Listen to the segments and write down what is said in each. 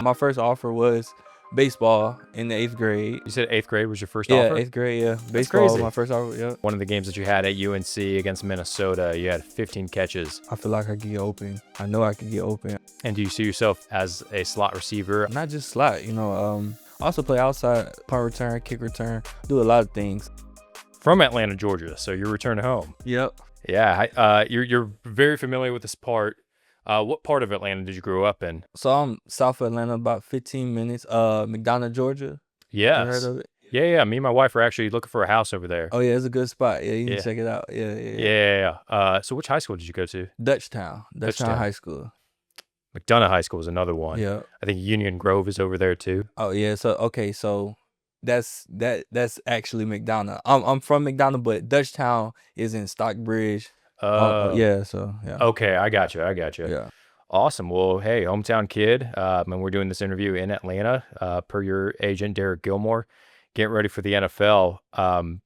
My first offer was baseball in the 8th grade. You said 8th grade was your first Yeah, offer? 8th grade, yeah. That's Baseball was crazy. my first offer, yeah. One of the games that you had at UNC against Minnesota, you had 15 catches. I feel like I could get open. I know I could get open. And do you see yourself as a slot receiver? Not just slot, I also play outside, punt return, kick return, do a lot of things. From Atlanta, Georgia, so you're returning home. Yep. Yeah, you're very familiar with this part. What part of Atlanta did you grow up in? So I'm south of Atlanta, about 15 minutes. McDonough, Georgia. Yes. You heard of it? Yeah. Me and my wife are actually looking for a house over there. Oh yeah, it's a good spot. Yeah, you can Yeah. check it out. Yeah. Yeah. So which high school did you go to? Dutchtown High School. McDonough High School is another one. Yeah. I think Union Grove is over there too. Oh yeah. So that's actually McDonough. I'm from McDonough, but Dutchtown is in Stockbridge. Yeah. So yeah. Okay, I got you. Yeah. Awesome. Well, hey, hometown kid, and we're doing this interview in Atlanta, per your agent Derek Gilmore, getting ready for the NFL. And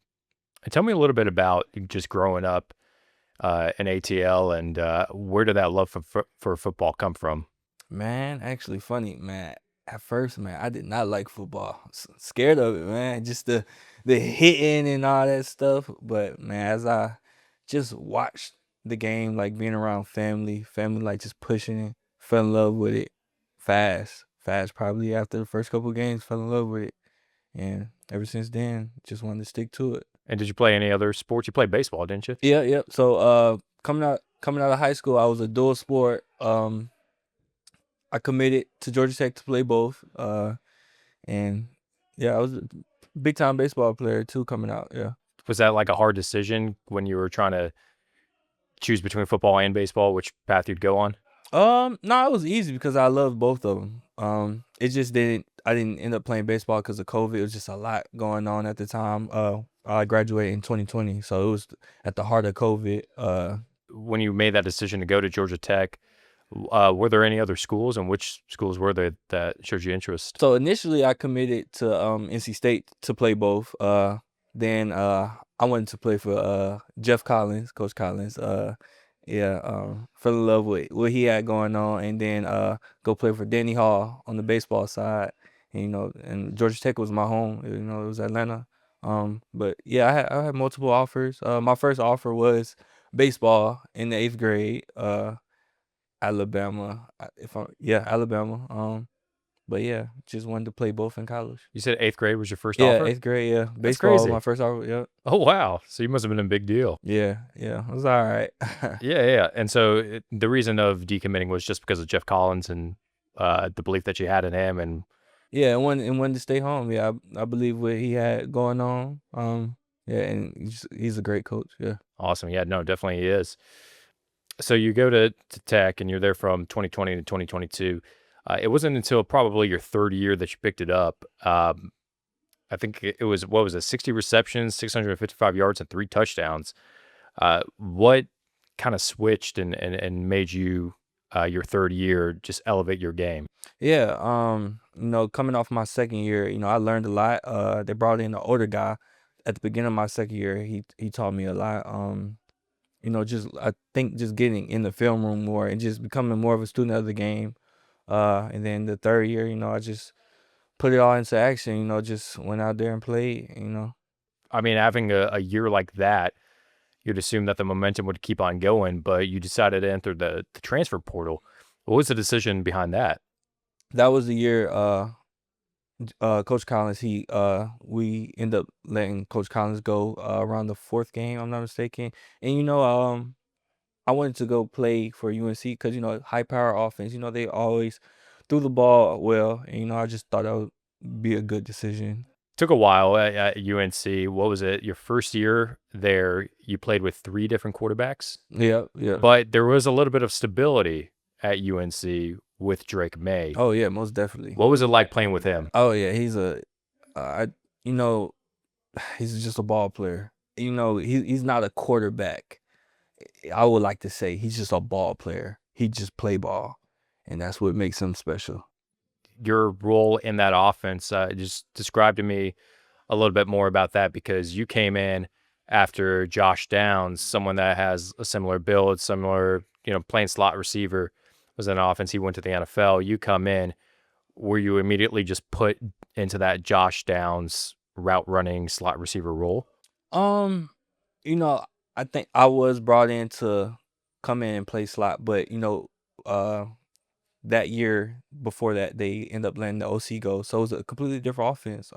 tell me a little bit about just growing up in ATL, and where did that love for football come from? Man, actually funny, man. At first, man, I did not like football. Scared of it, man. Just the hitting and all that stuff. But man, as I just watched the game, like being around family like just pushing it, fell in love with it fast. Probably after the first couple of games, fell in love with it. And ever since then, just wanted to stick to it. And did you play any other sports? You played baseball, didn't you? Yeah. So coming out of high school, I was a dual sport. I committed to Georgia Tech to play both. And yeah, I was a big time baseball player too coming out. Yeah. Was that like a hard decision when you were trying to choose between football and baseball, which path you'd go on? No, it was easy because I loved both of them. It just I didn't end up playing baseball because of COVID. It was just a lot going on at the time. I graduated in 2020, so it was at the heart of COVID. When you made that decision to go to Georgia Tech, were there any other schools, and which schools were there that showed you interest? So initially I committed to NC State to play both. Then I wanted to play for Coach Collins. Fell in love with what he had going on, and then go play for Danny Hall on the baseball side. And, and Georgia Tech was my home. It was Atlanta. But yeah, I had multiple offers. My first offer was baseball in the 8th grade. Alabama. Alabama. But yeah, just wanted to play both in college. You said 8th grade was your first Yeah, offer? 8th grade, yeah. That's Baseball was crazy. my first offer, yeah. Oh, wow. So you must have been a big deal. Yeah. It was all right. Yeah. And so the reason of decommitting was just because of Jeff Collins and the belief that you had in him. And yeah, and wanted to stay home. Yeah, I believe what he had going on. Yeah, and he's a great coach, yeah. Awesome. Yeah, no, definitely he is. So you go to Tech, and you're there from 2020 to 2022. It wasn't until probably your third year that you picked it up. I think it was, 60 receptions, 655 yards, and 3 touchdowns. What kind of switched and made you, your third year, just elevate your game? Yeah, coming off my second year, I learned a lot. They brought in an older guy at the beginning of my second year. He taught me a lot. I think just getting in the film room more and just becoming more of a student of the game. And then the third year, I just put it all into action, just went out there and played, I mean, having a year like that, you'd assume that the momentum would keep on going, but you decided to enter the transfer portal. What was the decision behind that? That was the year Coach Collins, we end up letting Coach Collins go around the 4th game, I'm not mistaken. And I wanted to go play for UNC because high power offense. They always threw the ball well, and I just thought that would be a good decision. Took a while at UNC. What was it? Your first year there, you played with 3 different quarterbacks. Yeah. But there was a little bit of stability at UNC with Drake Maye. Oh yeah, most definitely. What was it like playing with him? Oh yeah, he's he's just a ball player. He's not a quarterback. I would like to say he's just a ball player. He just play ball, and that's what makes him special. Your role in that offense, just describe to me a little bit more about that, because you came in after Josh Downs, someone that has a similar build, similar, playing slot receiver, was in offense. He went to the NFL. You come in. were you immediately just put into that Josh Downs route running slot receiver role? Um, you know, I think I was brought in to come in and play slot, but uh, that year before that, they end up letting the OC go, so it was a completely different offense.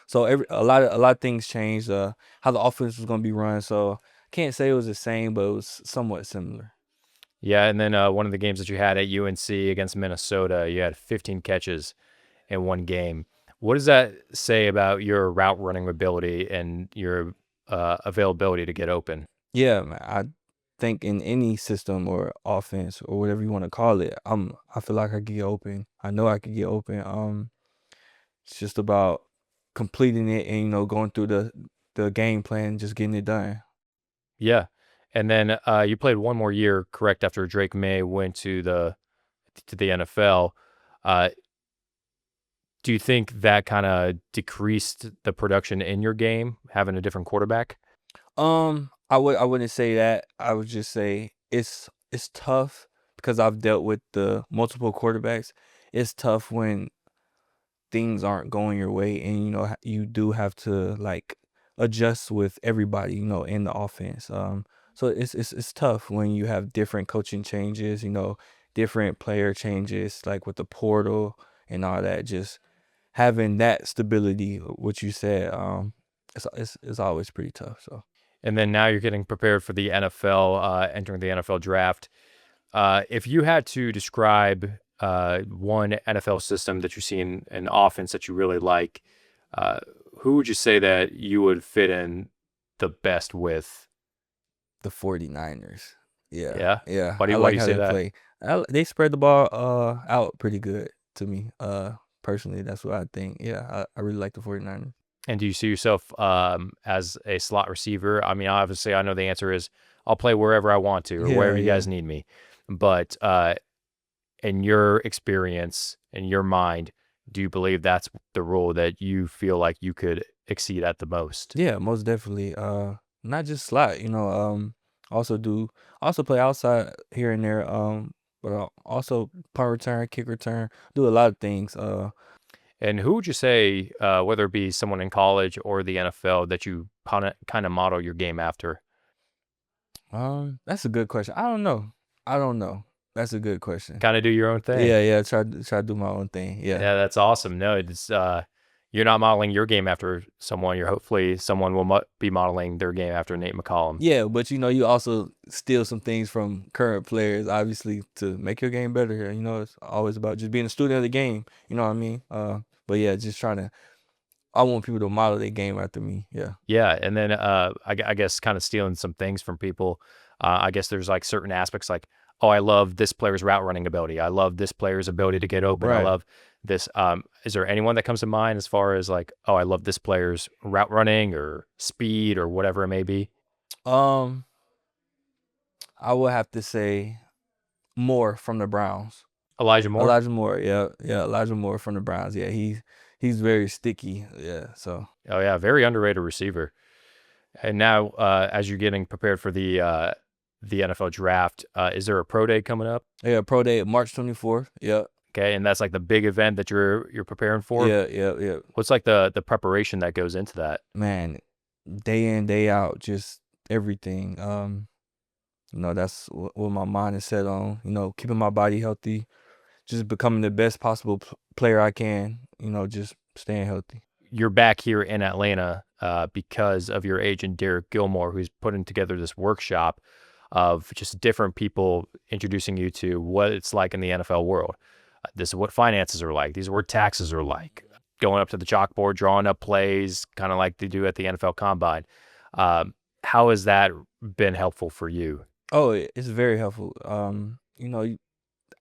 So a lot of things changed. How the offense was gonna be run. So can't say it was the same, but it was somewhat similar. Yeah, and then one of the games that you had at UNC against Minnesota, you had 15 catches in one game. What does that say about your route running ability and your availability to get open? Yeah, man. I think in any system or offense or whatever you want to call it, I feel like I could get open. I know I could get open. It's just about completing it and going through the game plan, just getting it done. Yeah, and then you played one more year, correct? After Drake Maye went to the NFL, uh, do you think that kind of decreased the production in your game having a different quarterback? I wouldn't say that. I would just say it's tough because I've dealt with the multiple quarterbacks. It's tough when things aren't going your way, and you do have to like adjust with everybody in the offense. So it's tough when you have different coaching changes, different player changes, like with the portal and all that. Just having that stability, what you said, it's always pretty tough. So. And then now you're getting prepared for the NFL, entering the NFL draft. If you had to describe one NFL system that you see in an offense that you really like, uh, who would you say that you would fit in the best with? The 49ers. Yeah, Yeah. yeah, Why do I you why do like you how say they that? play. They spread the ball out pretty good to me. Personally, that's what I think. Yeah, I really like the 49ers. And do you see yourself as a slot receiver? I mean, obviously, I know the answer is I'll play wherever I want to or Yeah, wherever you yeah. guys need me. But in your experience, in your mind, do you believe that's the role that you feel like you could exceed at the most? Yeah, most definitely. Not just slot, also do also play outside here and there. But also punt return, kick return, do a lot of things. And who would you say, whether it be someone in college or the NFL, that you kind of model your game after? That's a good question. I don't know. I don't know. That's a good question. Kind of do your own thing. Yeah, yeah. Try to do my own thing. Yeah. Yeah, that's awesome. No, it's you're not modeling your game after someone. You're hopefully someone will be modeling their game after Nate McCollum. Yeah, but you also steal some things from current players, obviously, to make your game better. It's always about just being a student of the game. You know what I mean? But yeah, just trying to. I want people to model their game after me. Yeah. Yeah, and then I guess kind of stealing some things from people. I guess there's like certain aspects like, oh, I love this player's route running ability. I love this player's ability to get open. I Right. love this. Is there anyone that comes to mind as far as like, oh, I love this player's route running or speed or whatever it may be? Um, I would have to say Moore from the Browns. Elijah Moore. Elijah Moore. Yeah, yeah. Elijah Moore from the Browns. Yeah, he's very sticky. Yeah. So Oh yeah, very underrated receiver. And now, as you're getting prepared for the NFL draft, is there a pro day coming up? yeah, pro day March 24th. Yeah. Okay, and that's like the big event that you're preparing for. Yeah, yeah, yeah. What's like the preparation that goes into that? Man, day in, day out, just everything. That's what my mind is set on. Keeping my body healthy, just becoming the best possible player I can. Just staying healthy. You're back here in Atlanta because of your agent Derek Gilmore, who's putting together this workshop of just different people introducing you to what it's like in the NFL world. This is what finances are like. These are what taxes are like. Going up to the chalkboard, drawing up plays, kind of like they do at the NFL Combine. How has that been helpful for you? Oh, it's very helpful.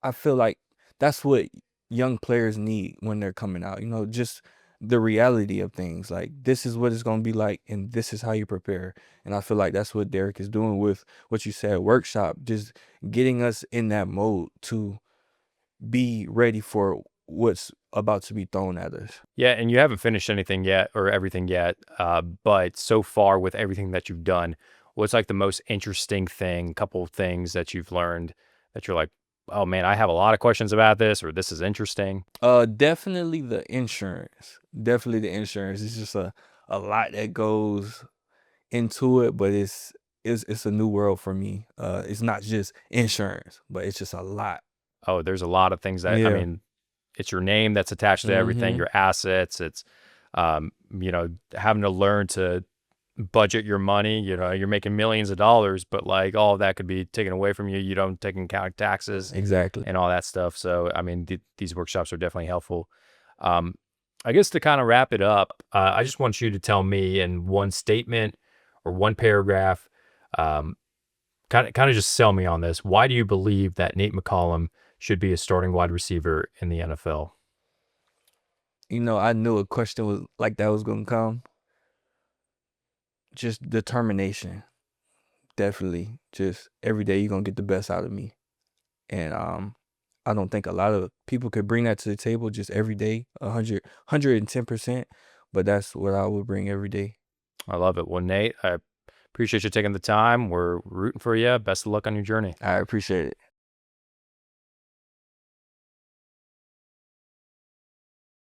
I feel like that's what young players need when they're coming out. Just the reality of things. Like this is what it's gonna be like, and this is how you prepare. And I feel like that's what Derek is doing with what you said, workshop, just getting us in that mode to be ready for what's about to be thrown at us. Yeah, and you haven't finished anything yet or everything yet, but so far with everything that you've done, what's like the most interesting thing, couple of things that you've learned that you're like, oh man, I have a lot of questions about this, or this is interesting? Definitely the insurance. Definitely the insurance. It's just a lot that goes into it, but it's a new world for me. It's not just insurance, but it's just a lot. Oh, there's a lot of things that, I Yeah. mean, it's your name that's attached to everything, Mhm. your assets. It's, having to learn to budget your money. You're making millions of dollars, but like all of that could be taken away from you. You don't take into account taxes Exactly. and all that stuff. So, I mean, these workshops are definitely helpful. Um, I guess to kind of wrap it up, I just want you to tell me in one statement or one paragraph, um, kind of just sell me on this. Why do you believe that Nate McCollum should be a starting wide receiver in the NFL? I knew a question was like that was gonna come. Just determination. Definitely. Just every day you're gonna get the best out of me. And I don't think a lot of people could bring that to the table just every day, 110%. But that's what I would bring every day. I love it. Well, Nate, I appreciate you taking the time. We're rooting for you. Best of luck on your journey. I appreciate it.